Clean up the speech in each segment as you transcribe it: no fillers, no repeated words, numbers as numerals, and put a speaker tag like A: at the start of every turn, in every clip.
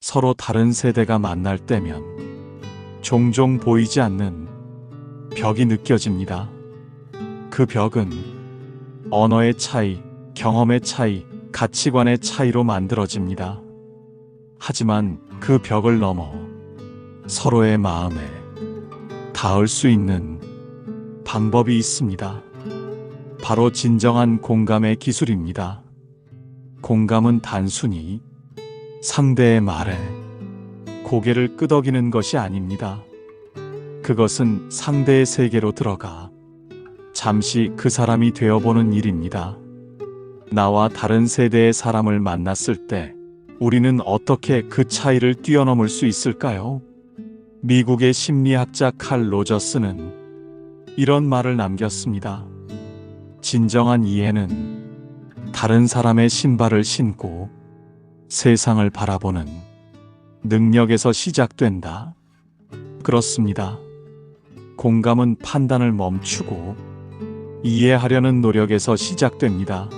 A: 서로 다른 세대가 만날 때면 종종 보이지 않는 벽이 느껴집니다. 그 벽은 언어의 차이, 경험의 차이, 가치관의 차이로 만들어집니다. 하지만 그 벽을 넘어 서로의 마음에 닿을 수 있는 방법이 있습니다. 바로 진정한 공감의 기술입니다. 공감은 단순히 상대의 말에 고개를 끄덕이는 것이 아닙니다. 그것은 상대의 세계로 들어가 잠시 그 사람이 되어보는 일입니다. 나와 다른 세대의 사람을 만났을 때 우리는 어떻게 그 차이를 뛰어넘을 수 있을까요? 미국의 심리학자 칼 로저스는 이런 말을 남겼습니다. 진정한 이해는 다른 사람의 신발을 신고 세상을 바라보는 능력에서 시작된다. 그렇습니다. 공감은 판단을 멈추고 이해하려는 노력에서 시작됩니다.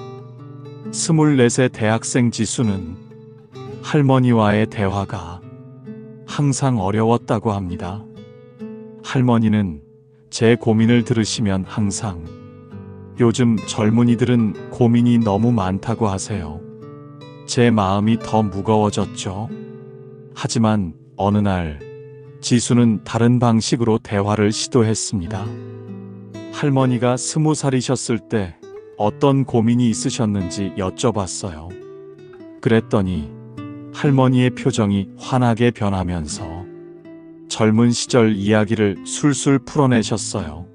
A: 24세 대학생 지수는 할머니와의 대화가 항상 어려웠다고 합니다. 할머니는 제 고민을 들으시면 항상 요즘 젊은이들은 고민이 너무 많다고 하세요. 제 마음이 더 무거워졌죠. 하지만 어느 날 지수는 다른 방식으로 대화를 시도했습니다. 할머니가 20살이셨을 때 어떤 고민이 있으셨는지 여쭤봤어요. 그랬더니 할머니의 표정이 환하게 변하면서 젊은 시절 이야기를 술술 풀어내셨어요.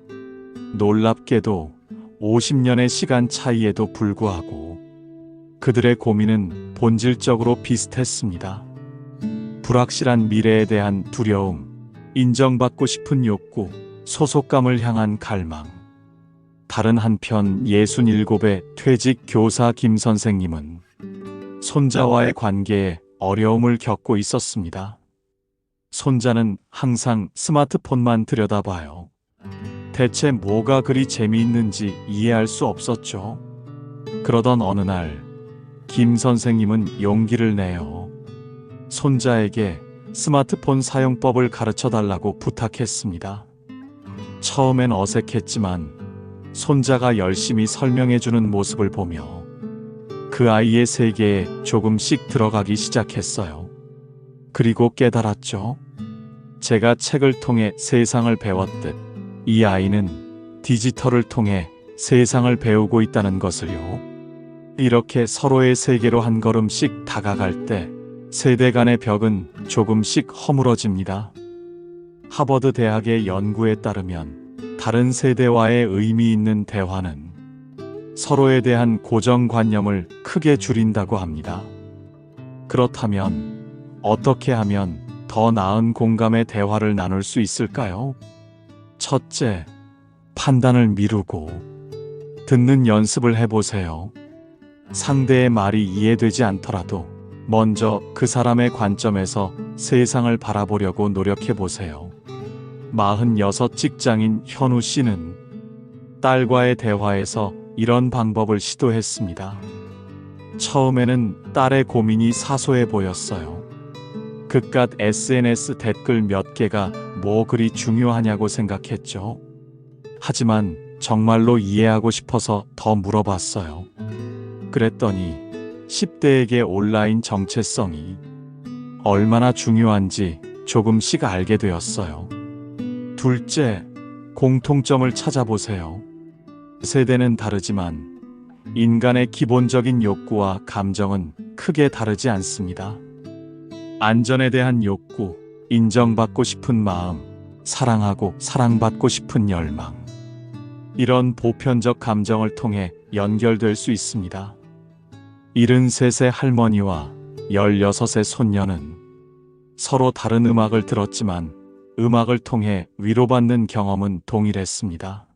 A: 놀랍게도 50년의 시간 차이에도 불구하고 그들의 고민은 본질적으로 비슷했습니다. 불확실한 미래에 대한 두려움, 인정받고 싶은 욕구, 소속감을 향한 갈망. 다른 한편 67의 퇴직 교사 김 선생님은 손자와의 관계에 어려움을 겪고 있었습니다. 손자는 항상 스마트폰만 들여다봐요. 대체 뭐가 그리 재미있는지 이해할 수 없었죠. 그러던 어느 날 김 선생님은 용기를 내어 손자에게 스마트폰 사용법을 가르쳐 달라고 부탁했습니다. 처음엔 어색했지만 손자가 열심히 설명해주는 모습을 보며 그 아이의 세계에 조금씩 들어가기 시작했어요. 그리고 깨달았죠. 제가 책을 통해 세상을 배웠듯 이 아이는 디지털을 통해 세상을 배우고 있다는 것을요. 이렇게 서로의 세계로 한 걸음씩 다가갈 때 세대 간의 벽은 조금씩 허물어집니다. 하버드 대학의 연구에 따르면 다른 세대와의 의미 있는 대화는 서로에 대한 고정관념을 크게 줄인다고 합니다. 그렇다면 어떻게 하면 더 나은 공감의 대화를 나눌 수 있을까요? 첫째, 판단을 미루고 듣는 연습을 해보세요. 상대의 말이 이해되지 않더라도 먼저 그 사람의 관점에서 세상을 바라보려고 노력해보세요. 46 직장인 현우 씨는 딸과의 대화에서 이런 방법을 시도했습니다. 처음에는 딸의 고민이 사소해 보였어요. 그깟 SNS 댓글 몇 개가 뭐 그리 중요하냐고 생각했죠. 하지만 정말로 이해하고 싶어서 더 물어봤어요. 그랬더니 10대에게 온라인 정체성이 얼마나 중요한지 조금씩 알게 되었어요. 둘째, 공통점을 찾아보세요. 세대는 다르지만 인간의 기본적인 욕구와 감정은 크게 다르지 않습니다. 안전에 대한 욕구, 인정받고 싶은 마음, 사랑하고 사랑받고 싶은 열망. 이런 보편적 감정을 통해 연결될 수 있습니다. 73세 할머니와 16세 손녀는 서로 다른 음악을 들었지만 음악을 통해 위로받는 경험은 동일했습니다.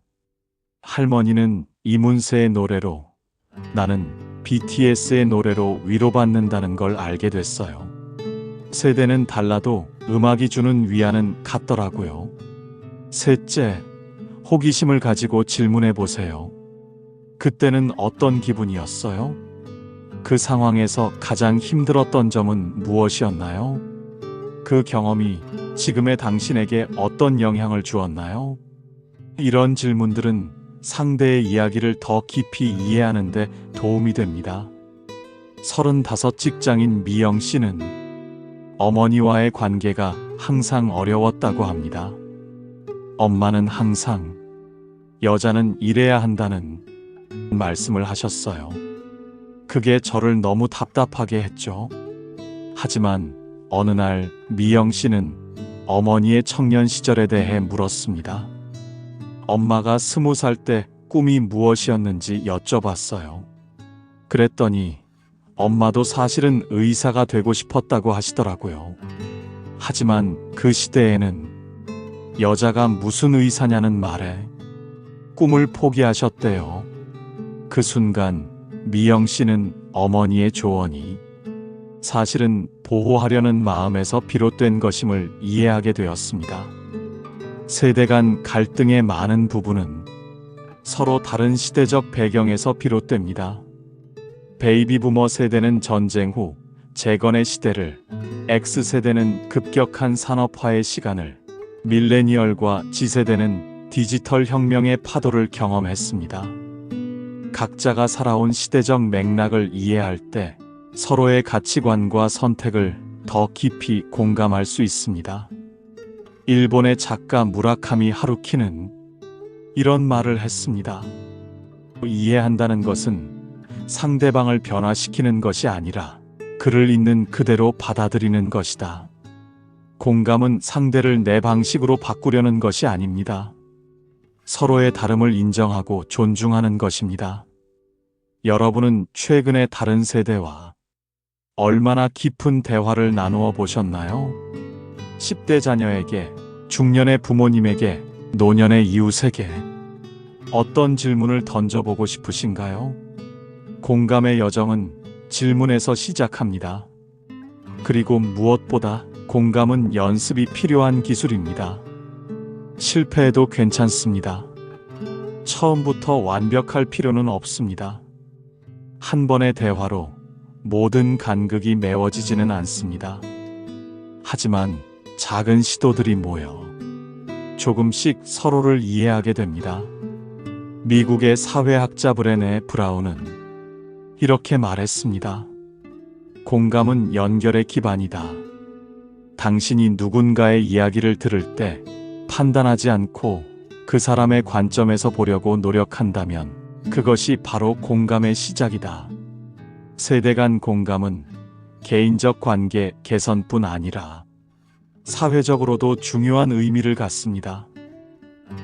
A: 할머니는 이문세의 노래로, 나는 BTS의 노래로 위로받는다는 걸 알게 됐어요. 세대는 달라도 음악이 주는 위안은 같더라고요. 셋째, 호기심을 가지고 질문해 보세요. 그때는 어떤 기분이었어요? 그 상황에서 가장 힘들었던 점은 무엇이었나요? 그 경험이 지금의 당신에게 어떤 영향을 주었나요? 이런 질문들은 상대의 이야기를 더 깊이 이해하는 데 도움이 됩니다. 35 직장인 미영 씨는 어머니와의 관계가 항상 어려웠다고 합니다. 엄마는 항상 여자는 일해야 한다는 말씀을 하셨어요. 그게 저를 너무 답답하게 했죠. 하지만 어느 날 미영 씨는 어머니의 청년 시절에 대해 물었습니다. 엄마가 20살 때 꿈이 무엇이었는지 여쭤봤어요. 그랬더니 엄마도 사실은 의사가 되고 싶었다고 하시더라고요. 하지만 그 시대에는 여자가 무슨 의사냐는 말에 꿈을 포기하셨대요. 그 순간 미영 씨는 어머니의 조언이 사실은 보호하려는 마음에서 비롯된 것임을 이해하게 되었습니다. 세대 간 갈등의 많은 부분은 서로 다른 시대적 배경에서 비롯됩니다. 베이비 부머 세대는 전쟁 후 재건의 시대를, X세대는 급격한 산업화의 시간을, 밀레니얼과 Z세대는 디지털 혁명의 파도를 경험했습니다. 각자가 살아온 시대적 맥락을 이해할 때 서로의 가치관과 선택을 더 깊이 공감할 수 있습니다. 일본의 작가 무라카미 하루키는 이런 말을 했습니다. 이해한다는 것은 상대방을 변화시키는 것이 아니라 그를 있는 그대로 받아들이는 것이다. 공감은 상대를 내 방식으로 바꾸려는 것이 아닙니다. 서로의 다름을 인정하고 존중하는 것입니다. 여러분은 최근에 다른 세대와 얼마나 깊은 대화를 나누어 보셨나요? 10대 자녀에게, 중년의 부모님에게, 노년의 이웃에게 어떤 질문을 던져보고 싶으신가요? 공감의 여정은 질문에서 시작합니다. 그리고 무엇보다 공감은 연습이 필요한 기술입니다. 실패해도 괜찮습니다. 처음부터 완벽할 필요는 없습니다. 한 번의 대화로 모든 간극이 메워지지는 않습니다. 하지만 작은 시도들이 모여 조금씩 서로를 이해하게 됩니다. 미국의 사회학자 브레네 브라운은 이렇게 말했습니다. 공감은 연결의 기반이다. 당신이 누군가의 이야기를 들을 때 판단하지 않고 그 사람의 관점에서 보려고 노력한다면 그것이 바로 공감의 시작이다. 세대 간 공감은 개인적 관계 개선뿐 아니라 사회적으로도 중요한 의미를 갖습니다.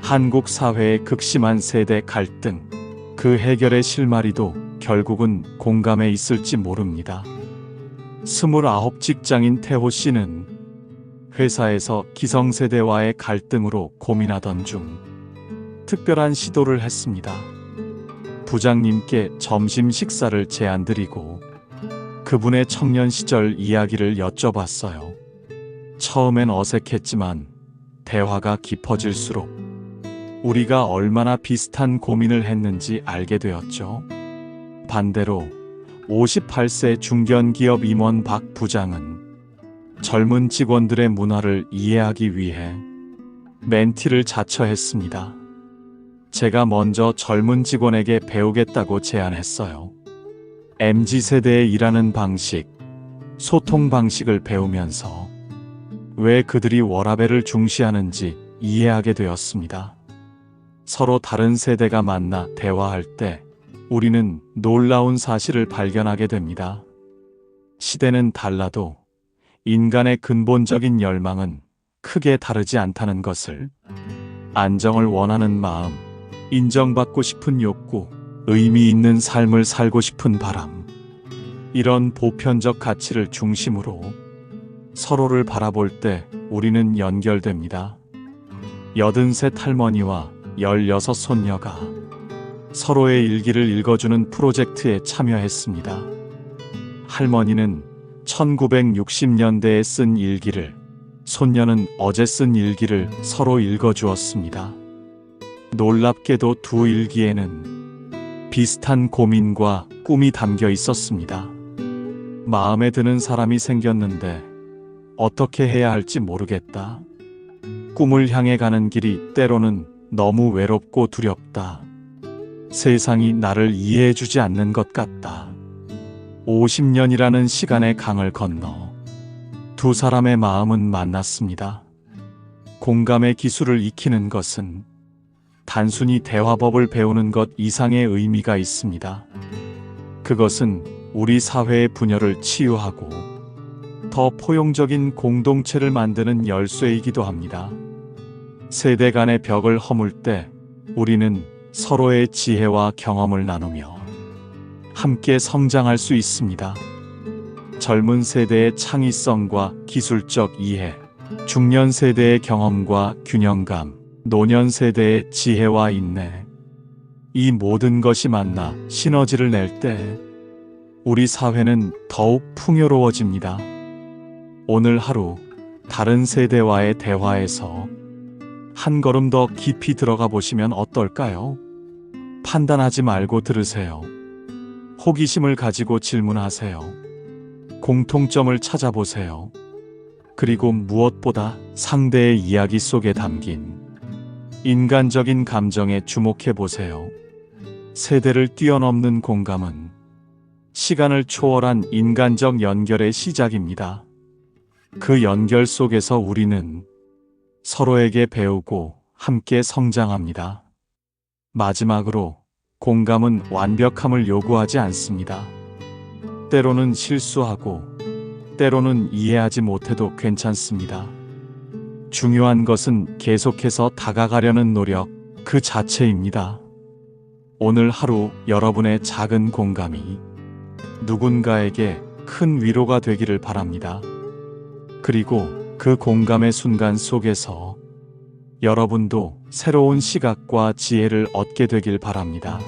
A: 한국 사회의 극심한 세대 갈등, 그 해결의 실마리도 결국은 공감에 있을지 모릅니다. 29 직장인 태호 씨는 회사에서 기성세대와의 갈등으로 고민하던 중 특별한 시도를 했습니다. 부장님께 점심 식사를 제안드리고 그분의 청년 시절 이야기를 여쭤봤어요. 처음엔 어색했지만 대화가 깊어질수록 우리가 얼마나 비슷한 고민을 했는지 알게 되었죠. 반대로 58세 중견기업 임원 박 부장은 젊은 직원들의 문화를 이해하기 위해 멘티를 자처했습니다. 제가 먼저 젊은 직원에게 배우겠다고 제안했어요. MZ세대의 일하는 방식, 소통 방식을 배우면서 왜 그들이 워라밸을 중시하는지 이해하게 되었습니다. 서로 다른 세대가 만나 대화할 때 우리는 놀라운 사실을 발견하게 됩니다. 시대는 달라도 인간의 근본적인 열망은 크게 다르지 않다는 것을, 안정을 원하는 마음, 인정받고 싶은 욕구, 의미 있는 삶을 살고 싶은 바람, 이런 보편적 가치를 중심으로 서로를 바라볼 때 우리는 연결됩니다. 83 할머니와 16 손녀가 서로의 일기를 읽어주는 프로젝트에 참여했습니다. 할머니는 1960년대에 쓴 일기를, 손녀는 어제 쓴 일기를 서로 읽어주었습니다. 놀랍게도 두 일기에는 비슷한 고민과 꿈이 담겨 있었습니다. 마음에 드는 사람이 생겼는데 어떻게 해야 할지 모르겠다. 꿈을 향해 가는 길이 때로는 너무 외롭고 두렵다. 세상이 나를 이해해주지 않는 것 같다. 50년이라는 시간의 강을 건너 두 사람의 마음은 만났습니다. 공감의 기술을 익히는 것은 단순히 대화법을 배우는 것 이상의 의미가 있습니다. 그것은 우리 사회의 분열을 치유하고 더 포용적인 공동체를 만드는 열쇠이기도 합니다. 세대 간의 벽을 허물 때 우리는 서로의 지혜와 경험을 나누며 함께 성장할 수 있습니다. 젊은 세대의 창의성과 기술적 이해, 중년 세대의 경험과 균형감, 노년 세대의 지혜와 인내, 이 모든 것이 만나 시너지를 낼 때 우리 사회는 더욱 풍요로워집니다. 오늘 하루 다른 세대와의 대화에서 한 걸음 더 깊이 들어가 보시면 어떨까요? 판단하지 말고 들으세요. 호기심을 가지고 질문하세요. 공통점을 찾아보세요. 그리고 무엇보다 상대의 이야기 속에 담긴 인간적인 감정에 주목해 보세요. 세대를 뛰어넘는 공감은 시간을 초월한 인간적 연결의 시작입니다. 그 연결 속에서 우리는 서로에게 배우고 함께 성장합니다. 마지막으로 공감은 완벽함을 요구하지 않습니다. 때로는 실수하고 때로는 이해하지 못해도 괜찮습니다. 중요한 것은 계속해서 다가가려는 노력 그 자체입니다. 오늘 하루 여러분의 작은 공감이 누군가에게 큰 위로가 되기를 바랍니다. 그리고 그 공감의 순간 속에서 여러분도 새로운 시각과 지혜를 얻게 되길 바랍니다.